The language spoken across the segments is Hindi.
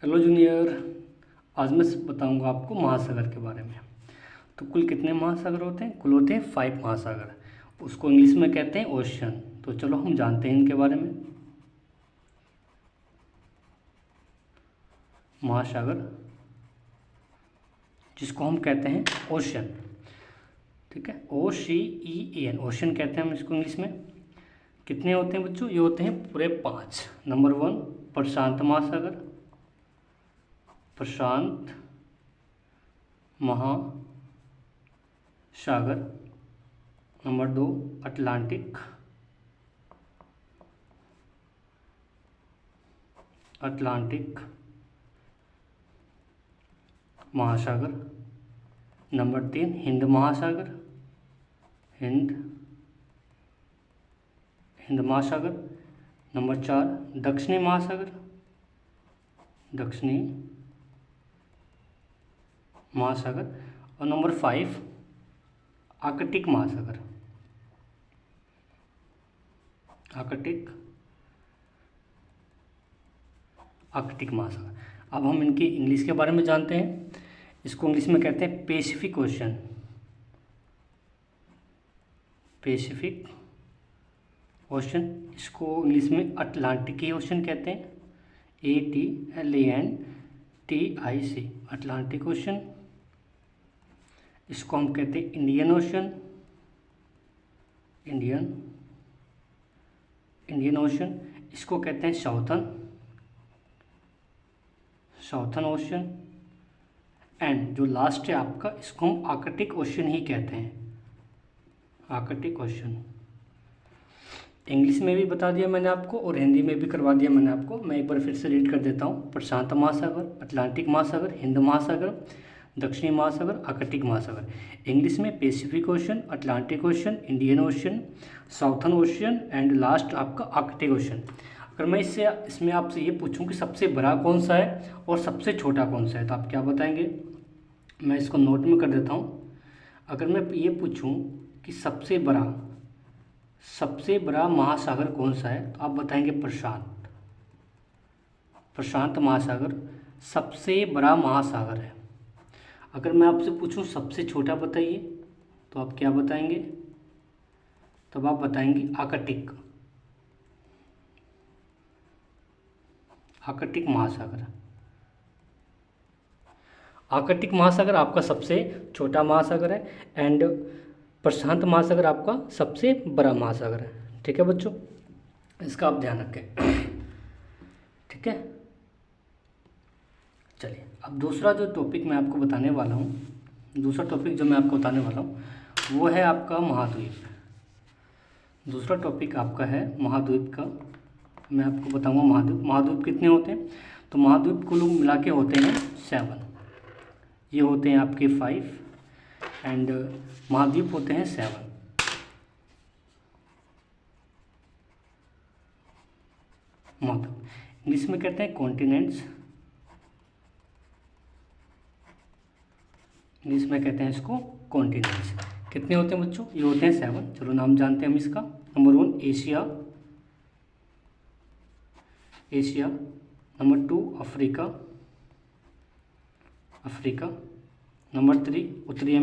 Hello junior. आज मैं बताऊंगा आपको महासागर के बारे में। तो कुल कितने महासागर होते हैं? कुल होते हैं 5 महासागर। उसको इंग्लिश में कहते हैं ओशन। तो चलो हम जानते हैं इनके बारे में। महासागर जिसको हम कहते हैं ओशन, ठीक है, OCEAN, ओशन कहते हैं हम इसको इंग्लिश में। कितने होते हैं बच्चों? ये होते हैं पूरे 5। नंबर 1 प्रशांत महासागर, प्रशांत महासागर। नंबर 2 अटलांटिक, अटलांटिक महासागर। नंबर 3 हिंद महासागर, हिंद महासागर। नंबर 4 दक्षिणी महासागर, दक्षिणी महासागर। और नंबर 5 आर्कटिक महासागर, आर्कटिक महासागर। अब हम इनके इंग्लिश के बारे में जानते हैं। इसको इंग्लिश में कहते हैं पैसिफिक ओशन, पैसिफिक ओशन। इसको इंग्लिश में अटलांटिक ओशन कहते हैं, ATLANTIC, अटलांटिक ओशन। इसको हम कहते हैं इंडियन ओशन, इंडियन ओशन। इसको कहते हैं साउथर्न ओशन। एंड जो लास्ट है आपका, इसको हम आर्कटिक ओशन ही कहते हैं, आर्कटिक ओशन। इंग्लिश में भी बता दिया मैंने आपको और हिंदी में भी करवा दिया मैंने आपको। मैं एक बार फिर से रीड कर देता हूँ। प्रशांत महासागर, अटलांटिक महासागर, हिंद महासागर, दक्षिणी महासागर, आर्कटिक महासागर। इंग्लिश में Pacific ocean, Atlantic ocean, Indian ocean, southern ocean and last आपका आर्कटिक ओशन। अगर मैं इसमें आपसे ये पूछूं कि सबसे बड़ा कौन सा है और सबसे छोटा कौन सा है, तो आप क्या बताएंगे? मैं इसको नोट में कर देता हूँ। अगर मैं ये पूछूं कि सबसे बड़ा महासागर कौन सा है, तो आप बताएंगे प्रशांत महासागर सबसे बड़ा महासागर है। अगर मैं आपसे पूछूं सबसे छोटा बताइए, तो आप क्या बताएंगे? तब आप बताएंगे आर्कटिक महासागर। आर्कटिक महासागर आपका सबसे छोटा महासागर है एंड प्रशांत महासागर आपका सबसे बड़ा महासागर है। ठीक है बच्चों, इसका आप ध्यान रखें। ठीक है, चलिए अब दूसरा जो टॉपिक मैं आपको बताने वाला हूँ, वो है आपका महाद्वीप। दूसरा टॉपिक आपका है महाद्वीप का। मैं आपको बताऊंगा महाद्वीप कितने होते हैं। तो महाद्वीप कुल मिला के होते हैं 7। ये होते हैं आपके 5 एंड महाद्वीप होते हैं 7। महाद्वीप इंग्लिश में कहते हैं कॉन्टिनेंट्स, इंग्लिश में कहते हैं इसको कॉन्टिनेंट्स। कितने होते हैं बच्चों? ये होते हैं 7। चलो नाम जानते हैं हम इसका। Number 1 Asia. Number 2 Africa. Number 3 उत्तरी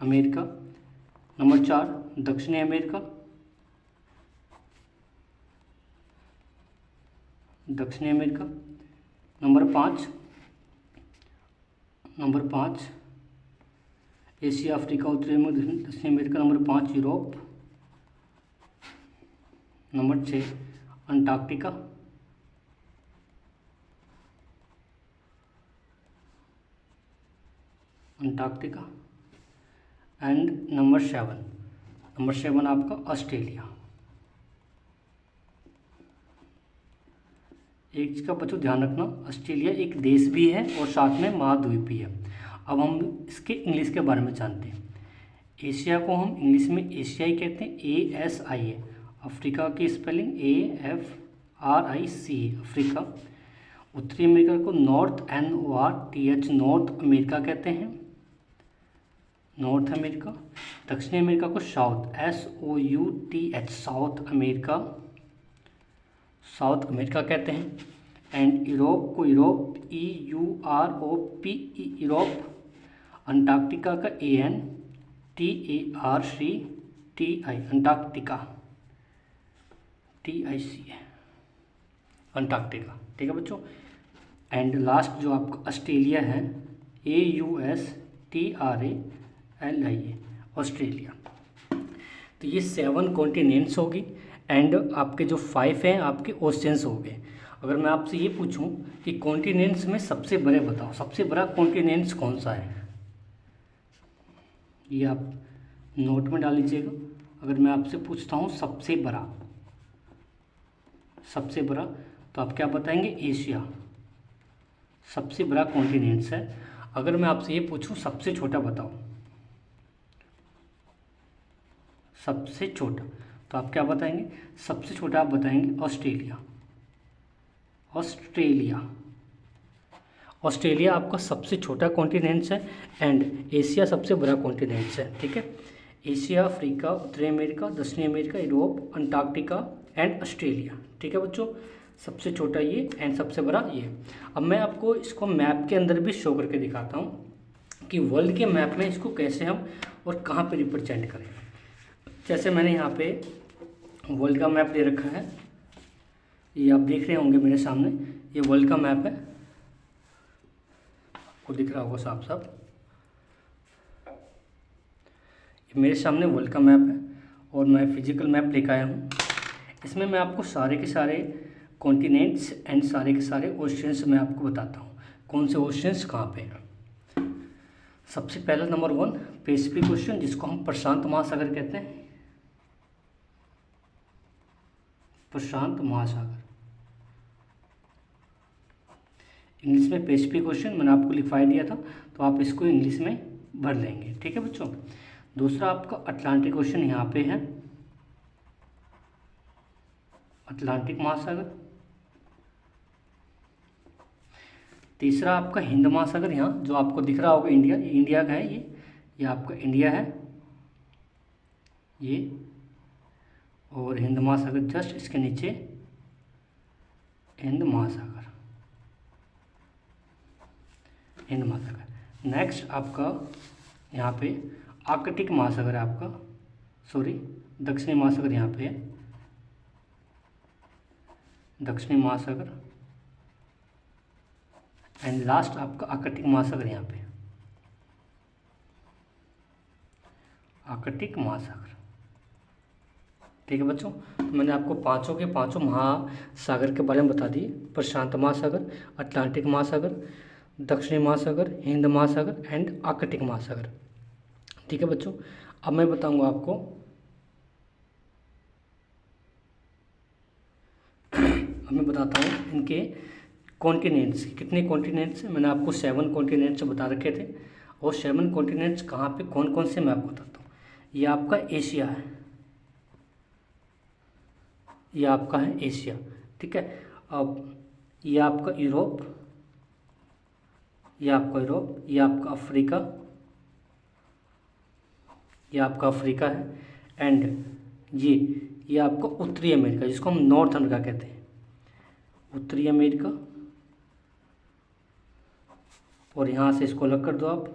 अमेरिका। नंबर 4 दक्षिणी अमेरिका। नंबर 5 एशिया, अफ्रीका, उत्तरी अमेरिका, दक्षिणी America. Number 5 Europe. Number 6 Antarctica. And number 7 आपका ऑस्ट्रेलिया। एक चीज़ का बच्चों ध्यान रखना, ऑस्ट्रेलिया एक देश भी है और साथ में महाद्वीप भी है। अब हम इसके इंग्लिश के बारे में जानते हैं। एशिया को हम इंग्लिश में एशियाई कहते हैं, ASIA। अफ्रीका की स्पेलिंग AFRICA, अफ्रीका। उत्तरी अमेरिका को NORTH नॉर्थ अमेरिका कहते हैं, नॉर्थ अमेरिका। दक्षिणी अमेरिका को south SOUTH south America south America कहते हैं। एंड यूरोप को यूरोप, EUROP, यूरोप। अंटार्कटिका का ANTARCTI, अंटार्कटिका, TIC, अंटार्कटिका, ठीक है बच्चों। एंड लास्ट जो आपका ऑस्ट्रेलिया है, AUSTRALIA, ऑस्ट्रेलिया। तो ये 7 कॉन्टिनेंट्स होगी। एंड आपके जो 5 हैं आपके ओशियंस हो गए। अगर मैं आपसे ये पूछूं कि कॉन्टिनेंट्स में सबसे बड़े बताओ, सबसे बड़ा कॉन्टिनेंट्स कौन सा है, ये आप नोट में डाल लीजिएगा। अगर मैं आपसे पूछता हूँ सबसे बड़ा, सबसे बड़ा, तो आप क्या बताएंगे, एशिया सबसे बड़ा कॉन्टिनेंट्स है। अगर मैं आपसे ये पूछूं सबसे छोटा बताओ, सबसे छोटा, तो आप क्या बताएंगे, सबसे छोटा आप बताएंगे ऑस्ट्रेलिया, ऑस्ट्रेलिया। ऑस्ट्रेलिया आपका सबसे छोटा कॉन्टिनेंट्स है। एंड एशिया सबसे बड़ा कॉन्टिनेंट्स है, ठीक है। एशिया, अफ्रीका, उत्तरी अमेरिका, दक्षिणी America, Europe, Antarctica and Australia, ठीक है बच्चों। सबसे छोटा ये एंड सबसे बड़ा ये। अब मैं आपको इसको मैप के अंदर भी शो करके दिखाता हूँ कि वर्ल्ड के मैप में इसको कैसे हम और कहाँ पे रिप्रेजेंट करें। जैसे मैंने यहाँ पे वर्ल्ड का मैप ले रखा है, ये आप देख रहे होंगे मेरे सामने, ये वर्ल्ड का मैप है, आपको दिख रहा होगा साफ साफ। ये मेरे सामने वर्ल्ड का मैप है और मैं फिजिकल मैप लेकर आया हूँ। इसमें मैं आपको सारे के सारे कॉन्टिनेंट्स एंड सारे के सारे ओशियंस मैं आपको बताता हूँ कौन से ओशियंस कहाँ पे हैं। सबसे पहला नंबर 1 पैसिफिक ओशियन, जिसको हम प्रशांत महासागर कहते हैं, प्रशांत महासागर, इंग्लिश में पैसिफिक ओशियन मैंने आपको लिखवाई दिया था, तो आप इसको इंग्लिश में भर लेंगे, ठीक है बच्चों। दूसरा आपका अटलांटिक ओशियन यहाँ पे है, अटलांटिक महासागर। तीसरा आपका हिंद महासागर, यहाँ जो आपको दिख रहा होगा इंडिया, ये इंडिया का है, ये आपका इंडिया है ये, और हिंद महासागर जस्ट इसके नीचे हिंद महासागर, हिंद महासागर। नेक्स्ट आपका यहाँ पे आर्कटिक महासागर है आपका, सॉरी दक्षिणी महासागर यहाँ पे है, दक्षिणी महासागर। एंड लास्ट आपका आर्कटिक महासागर यहाँ पे, आर्कटिक महासागर, ठीक है बच्चों। तो मैंने आपको पांचों के पांचों महासागर के बारे में बता दिए, प्रशांत महासागर, अटलांटिक महासागर, दक्षिणी महासागर, हिंद महासागर एंड आर्कटिक महासागर, ठीक है बच्चों। अब मैं बताऊंगा आपको अब मैं बताता हूँ इनके कॉन्टिनेंट्स, कितने कॉन्टिनेंट्स हैं। मैंने आपको 7 कॉन्टिनेंट्स बता रखे थे, और 7 कॉन्टिनेंट्स कहाँ पे कौन कौन से मैं आपको बताता हूँ। ये आपका एशिया है, ये आपका है एशिया, ठीक है। अब ये आपका यूरोप, ये आपका यूरोप, ये आपका अफ्रीका, ये आपका अफ्रीका है। एंड ये आपका उत्तरी अमेरिका, जिसको हम नॉर्थ अमेरिका कहते हैं, उत्तरी अमेरिका। और यहाँ से इसको अलग कर दो आप,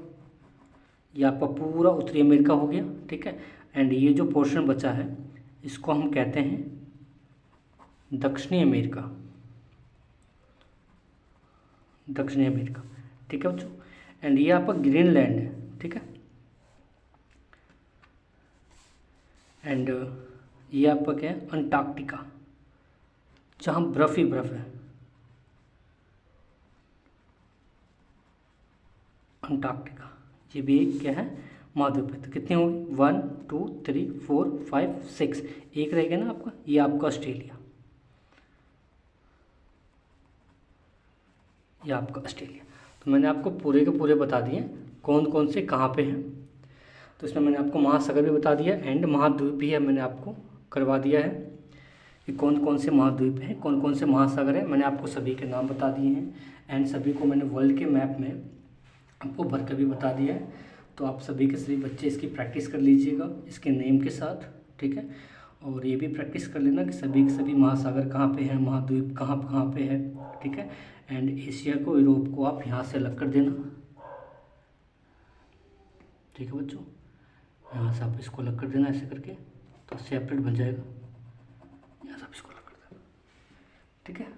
ये आपका पूरा उत्तरी अमेरिका हो गया, ठीक है। एंड ये जो पोर्शन बचा है इसको हम कहते हैं दक्षिणी अमेरिका, दक्षिणी अमेरिका, ठीक है बच्चों। एंड ये आपका ग्रीनलैंड है, ठीक है। एंड ये आपका क्या है, अंटार्कटिका, जहाँ बर्फ ही बर्फ है, अंटार्कटिका। ये भी एक क्या है, महाद्वीप है। तो कितने होंगे, 1 2 3 4 5 6, एक रहेगा ना आपका, ये आपका ऑस्ट्रेलिया, ये आपका ऑस्ट्रेलिया। तो मैंने आपको पूरे के पूरे बता दिए कौन कौन से कहाँ पे हैं। तो इसमें मैंने आपको महासागर भी बता दिया एंड महाद्वीप भी है, मैंने आपको करवा दिया है कि कौन कौन से महाद्वीप हैं, कौन कौन से महासागर हैं। मैंने आपको सभी के नाम बता दिए हैं एंड सभी को मैंने वर्ल्ड के मैप में आपको भर कर भी बता दिया है। तो आप सभी के सभी बच्चे इसकी प्रैक्टिस कर लीजिएगा इसके नेम के साथ, ठीक है। और ये भी प्रैक्टिस कर लेना कि सभी के सभी महासागर कहाँ पे हैं, महाद्वीप कहाँ कहाँ पे है, ठीक है। एंड एशिया को, यूरोप को आप यहाँ से अलग कर देना, ठीक है बच्चों। यहाँ से आप इसको अलग कर देना ऐसे करके, तो सेपरेट बन जाएगा। यहाँ से आप इसको अलग कर देना, ठीक है।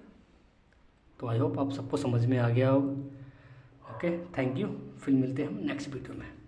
तो आई होप आप सबको समझ में आ गया होगा। Okay, thank you. फिर मिलते हैं हम नेक्स्ट वीडियो में।